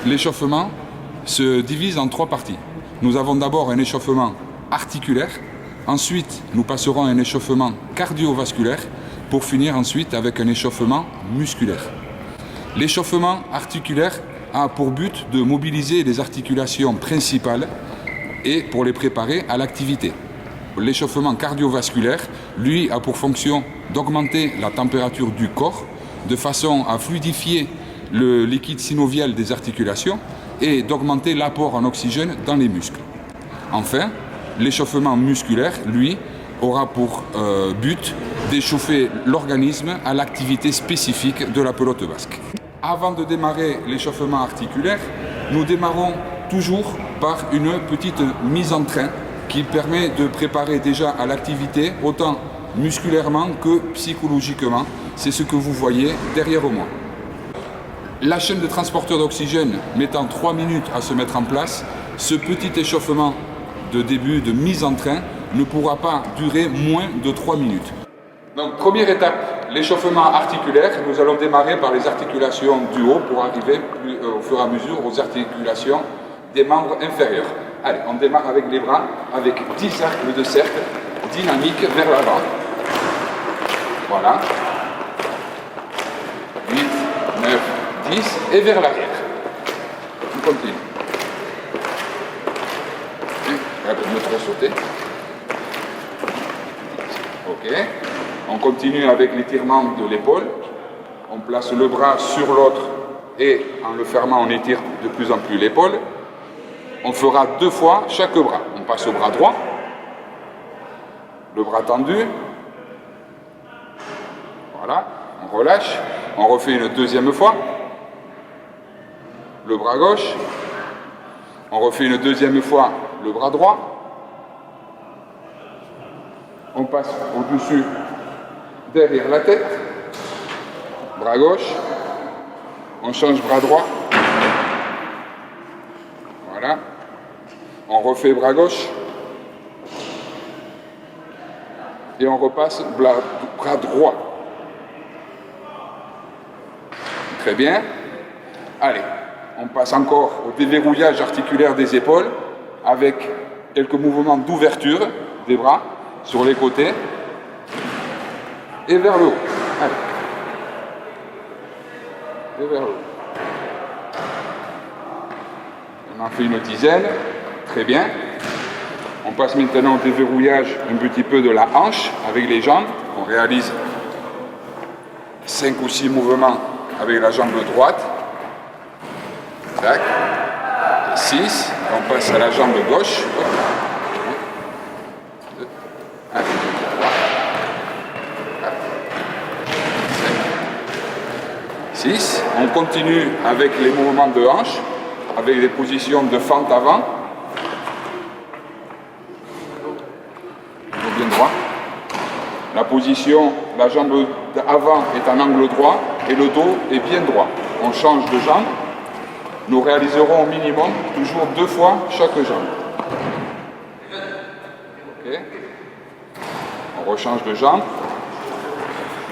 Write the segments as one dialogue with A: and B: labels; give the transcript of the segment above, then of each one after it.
A: L'échauffement se divise en 3 parties. Nous avons d'abord un échauffement articulaire, ensuite nous passerons à un échauffement cardiovasculaire pour finir ensuite avec un échauffement musculaire. L'échauffement articulaire a pour but de mobiliser les articulations principales et pour les préparer à l'activité. L'échauffement cardiovasculaire, lui, a pour fonction d'augmenter la température du corps de façon à fluidifier le liquide synovial des articulations et d'augmenter l'apport en oxygène dans les muscles. Enfin, l'échauffement musculaire, lui, aura pour but d'échauffer l'organisme à l'activité spécifique de la pelote basque. Avant de démarrer l'échauffement articulaire, nous démarrons toujours par une petite mise en train qui permet de préparer déjà à l'activité autant musculairement que psychologiquement. C'est ce que vous voyez derrière moi. La chaîne de transporteur d'oxygène mettant 3 minutes à se mettre en place, ce petit échauffement de début de mise en train ne pourra pas durer moins de 3 minutes. Donc première étape, l'échauffement articulaire. Nous allons démarrer par les articulations du haut pour arriver au fur et à mesure aux articulations des membres inférieurs. Allez, on démarre avec les bras, avec 10 cercles de cercle dynamiques vers l'avant. Voilà. 8, 9, 10 et vers l'arrière. On continue. Pour ne trop sauter. Ok. On continue avec l'étirement de l'épaule. On place le bras sur l'autre et en le fermant, on étire de plus en plus l'épaule. On fera 2 fois chaque bras. On passe au bras droit. Le bras tendu. Voilà. On relâche. On refait une 2e fois. Le bras gauche. On refait une 2e fois le bras droit. On passe au-dessus, derrière la tête. Bras gauche. On change bras droit. Voilà. On refait bras gauche. Et on repasse bras droit. Très bien. Allez, on passe encore au déverrouillage articulaire des épaules avec quelques mouvements d'ouverture des bras sur les côtés et vers le haut. Allez. Et vers le haut. On en fait une 10aine. Très bien. On passe maintenant au déverrouillage un petit peu de la hanche avec les jambes. On réalise 5 ou 6 mouvements avec la jambe droite. Tac. 6. On passe à la jambe gauche. 6. On continue avec les mouvements de hanche, avec les positions de fente avant. Bien droit. La position, la jambe avant est en angle droit et le dos est bien droit. On change de jambe. Nous réaliserons au minimum toujours 2 fois chaque jambe. Okay. On rechange de jambe.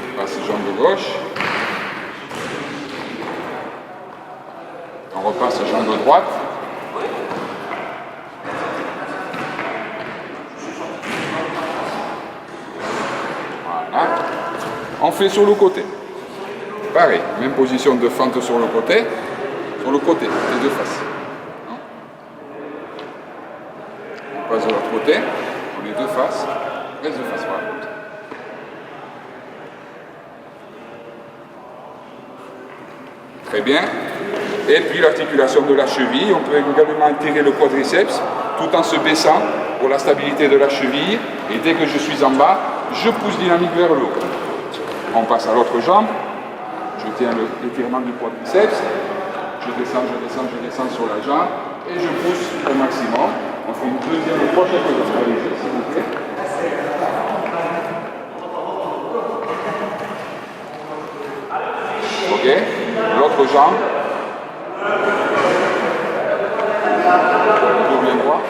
A: On passe jambe gauche. On repasse jambe droite. Voilà. On fait sur le côté. Pareil, même position de fente sur le côté. Sur le côté, les 2 faces. On passe de l'autre côté, pour les 2 faces, les 2 faces, voilà. Très bien. Et puis l'articulation de la cheville, on peut également étirer le quadriceps tout en se baissant pour la stabilité de la cheville. Et dès que je suis en bas, je pousse dynamique vers le haut. On passe à l'autre jambe. Je tiens l'étirement du quadriceps. Je descends sur la jambe et je pousse au maximum. On fait une 2e fois chaque jambe. Allez, s'il vous plaît. Ok. L'autre jambe.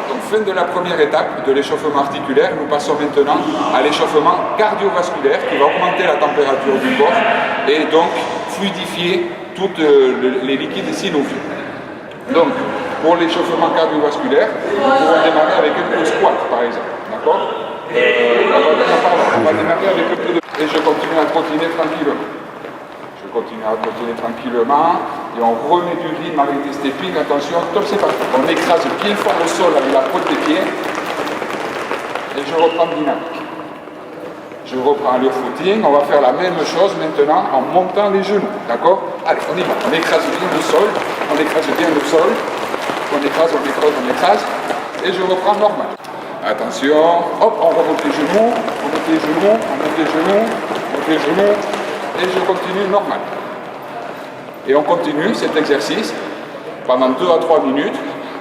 A: Donc fin de la première étape de l'échauffement articulaire, nous passons maintenant à l'échauffement cardiovasculaire qui va augmenter la température du corps et donc fluidifier tous les liquides synoviaux. Donc, pour l'échauffement cardiovasculaire, nous pouvons démarrer avec un peu de squat, par exemple. D'accord on va démarrer avec un peu de... Et je continue à trottiner tranquillement. Je continue à trottiner tranquillement et on remet du rythme avec des stepping. Attention, top, c'est parti. On écrase bien fort le sol avec la pointe des pieds et je reprends dynamique. Je reprends le footing. On va faire la même chose maintenant en montant les genoux. D'accord? Allez, on y va. On écrase bien le sol. On écrase bien le sol. On écrase, on écrase, on écrase. Et je reprends normal. Attention. Hop, on remonte les genoux. On monte les genoux. On monte les genoux. On monte les genoux. Et je continue normal. Et on continue cet exercice pendant 2 à 3 minutes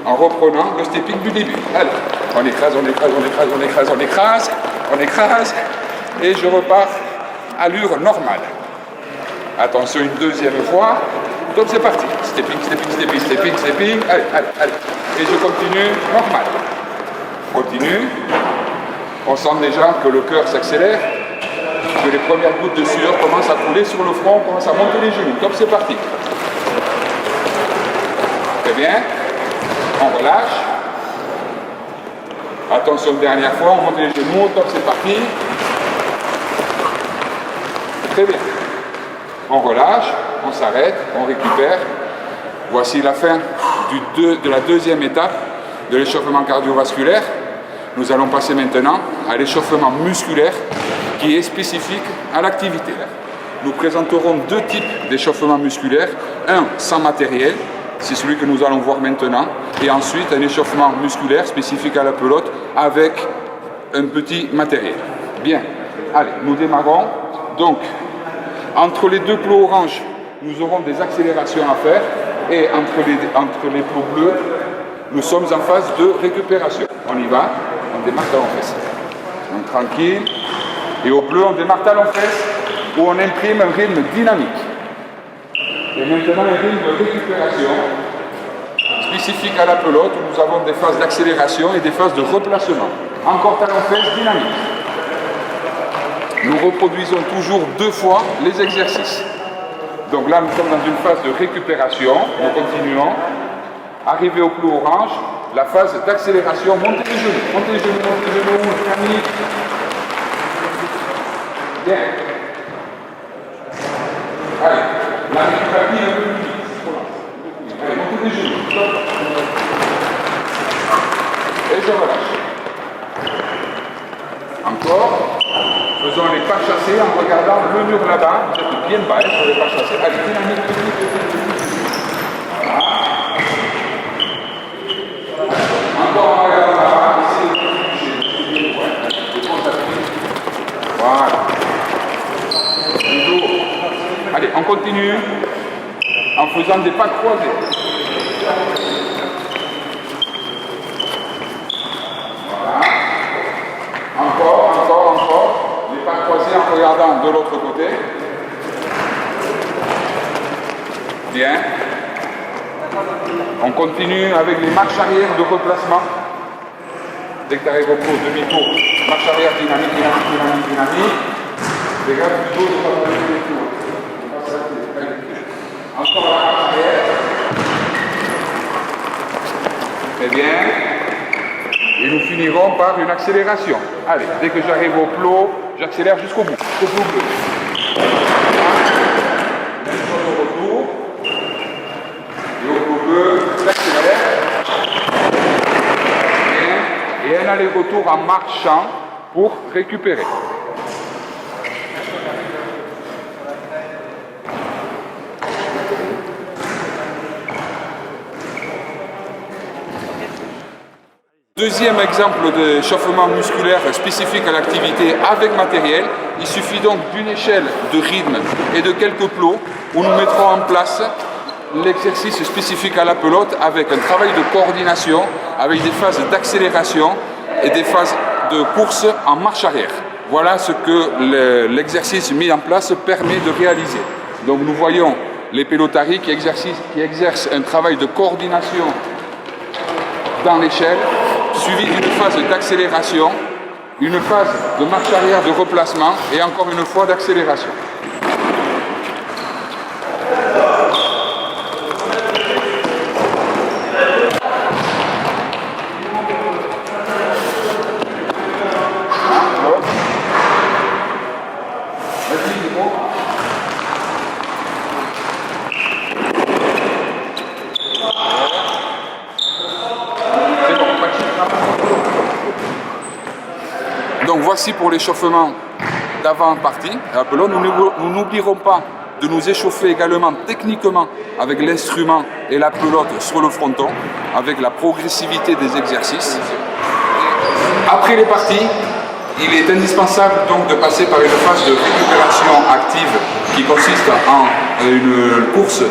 A: en reprenant le stepping du début. Allez, on écrase, on écrase, on écrase, on écrase, on écrase, on écrase, et je repars à allure normale. Attention, une deuxième fois. Donc c'est parti. Stepping, stepping, stepping, stepping, stepping. Allez, allez, allez. Et je continue normal. Continue. On sent déjà que le cœur s'accélère, que les premières gouttes de sueur commencent à couler sur le front, on commence à monter les genoux. Top, c'est parti. Très bien. On relâche. Attention, dernière fois, on monte les genoux. Top, c'est parti. Très bien. On relâche, on s'arrête, on récupère. Voici la fin de la deuxième étape de l'échauffement cardiovasculaire. Nous allons passer maintenant à l'échauffement musculaire qui est spécifique à l'activité. Nous présenterons 2 types d'échauffement musculaire. Un sans matériel, c'est celui que nous allons voir maintenant. Et ensuite un échauffement musculaire spécifique à la pelote avec un petit matériel. Bien, allez, nous démarrons. Donc, entre les 2 plots orange, nous aurons des accélérations à faire. Et entre les plots bleus, nous sommes en phase de récupération. On y va, on démarre talon-fesse. Donc tranquille. Et au bleu, on démarre talon-fesse où on imprime un rythme dynamique. Et maintenant, un rythme de récupération spécifique à la pelote où nous avons des phases d'accélération et des phases de replacement. Encore talon-fesse dynamique. Nous reproduisons toujours 2 fois les exercices. Donc là, nous sommes dans une phase de récupération. Nous continuons. Arrivé au plout orange, la phase d'accélération. Montez les genoux, montez les genoux, montez les genoux, dynamique. Bien. Allez, la récupération un peu plus vite. Allez, montez les genoux. Et je relâche. Encore. Faisons les pas chassés en regardant le mur là-bas. Vous êtes bien bas sur les pas chassés. Allez, dynamique, voilà. Encore en regardant là-bas. Voilà. Toujours. Allez, on continue en faisant des pas croisés. Voilà. Encore. Les pas croisés en regardant de l'autre côté. Bien. On continue avec les marches arrière de replacement. Dès que tu arrives au cours, demi-tour, marche arrière, dynamique, dynamique, dynamique, dynamique. Regarde plutôt de pas faire demi-tour. Encore la marche arrière. Très bien. Et nous finirons par une accélération. Allez, dès que j'arrive au plot, j'accélère jusqu'au bout, jusqu'au bout bleu. Même chose au retour. Et au plot bleu, j'accélère. Et un aller-retour en marchant pour récupérer. Deuxième exemple d'échauffement musculaire spécifique à l'activité avec matériel. Il suffit donc d'une échelle de rythme et de quelques plots où nous mettrons en place l'exercice spécifique à la pelote avec un travail de coordination, avec des phases d'accélération et des phases de course en marche arrière. Voilà ce que l'exercice mis en place permet de réaliser. Donc nous voyons les pelotari qui exercent un travail de coordination dans l'échelle, suivi d'une phase d'accélération, une phase de marche arrière de replacement et encore une fois d'accélération. Ici pour l'échauffement d'avant-partie, à la pelote, nous n'oublierons pas de nous échauffer également techniquement avec l'instrument et la pelote sur le fronton, avec la progressivité des exercices. Après les parties, il est indispensable donc de passer par une phase de récupération active qui consiste en une course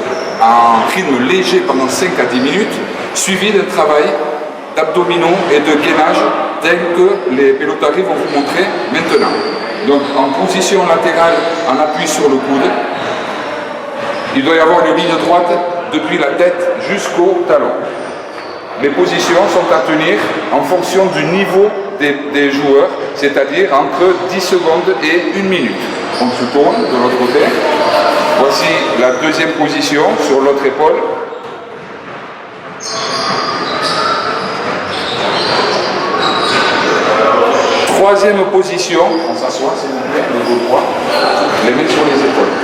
A: en rythme léger pendant 5 à 10 minutes, suivi d'un travail d'abdominaux et de gainage tel que les pelotari vont vous montrer maintenant. Donc en position latérale, en appui sur le coude, il doit y avoir une ligne droite depuis la tête jusqu'au talon. Les positions sont à tenir en fonction du niveau des joueurs, c'est-à-dire entre 10 secondes et 1 minute. On se tourne de l'autre côté. Voici la deuxième position sur l'autre épaule. Troisième position, on s'assoit, s'il vous plaît, le dos droit, les mains sur les épaules.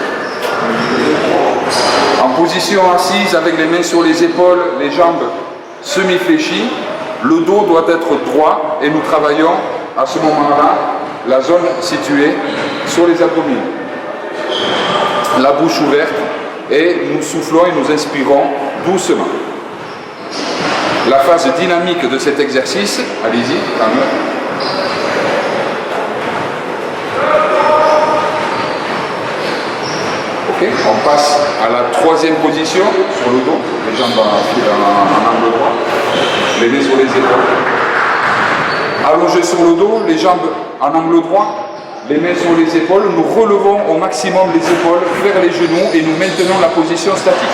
A: En position assise avec les mains sur les épaules, les jambes semi-fléchies, le dos doit être droit et nous travaillons à ce moment-là la zone située sur les abdominaux. La bouche ouverte et nous soufflons et nous inspirons doucement. La phase dynamique de cet exercice, allez-y, calme. Ok, on passe à la troisième position sur le dos, les jambes en angle droit, les mains sur les épaules. Allongés sur le dos, les jambes en angle droit, les mains sur les épaules, nous relevons au maximum les épaules vers les genoux et nous maintenons la position statique.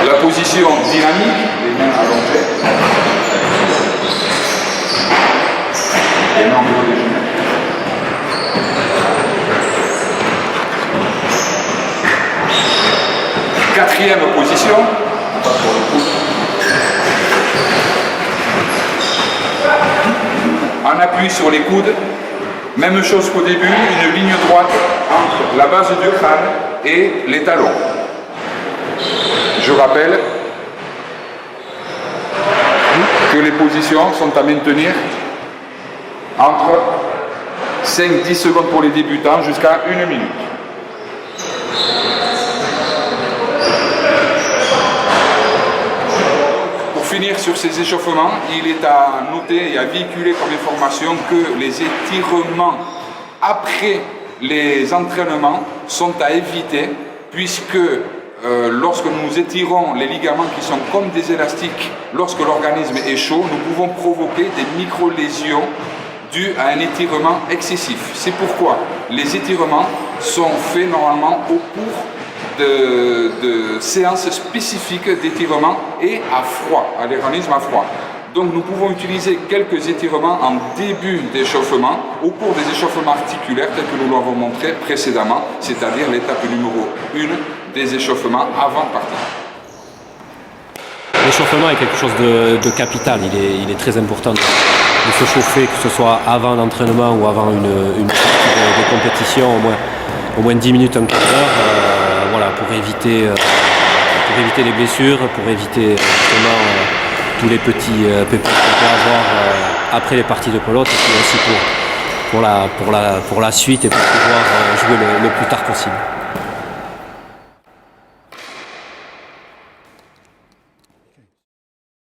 A: La position dynamique, les mains allongées, les mains entre les genoux. Quatrième position, on passe sur le coude. En appui sur les coudes, même chose qu'au début, une ligne droite entre la base du crâne et les talons. Je rappelle que les positions sont à maintenir entre 5-10 secondes pour les débutants jusqu'à 1 minute. Finir sur ces échauffements, il est à noter et à véhiculer comme information que les étirements après les entraînements sont à éviter puisque lorsque nous étirons les ligaments qui sont comme des élastiques, lorsque l'organisme est chaud, nous pouvons provoquer des micro-lésions dues à un étirement excessif. C'est pourquoi les étirements sont faits normalement au cours de séances spécifiques d'étirement et à froid, à l'organisme à froid. Donc nous pouvons utiliser quelques étirements en début d'échauffement au cours des échauffements articulaires tels que nous l'avons montré précédemment, c'est-à-dire l'étape numéro 1 des échauffements avant partie.
B: L'échauffement est quelque chose de capital, il est très important de se chauffer, que ce soit avant l'entraînement ou avant une partie de compétition, au moins 10 minutes, un quart d'heure. Voilà, pour éviter les blessures, pour éviter justement tous les petits pépins qu'on peut avoir après les parties de pelote, et puis aussi pour la suite et pour pouvoir jouer le plus tard possible.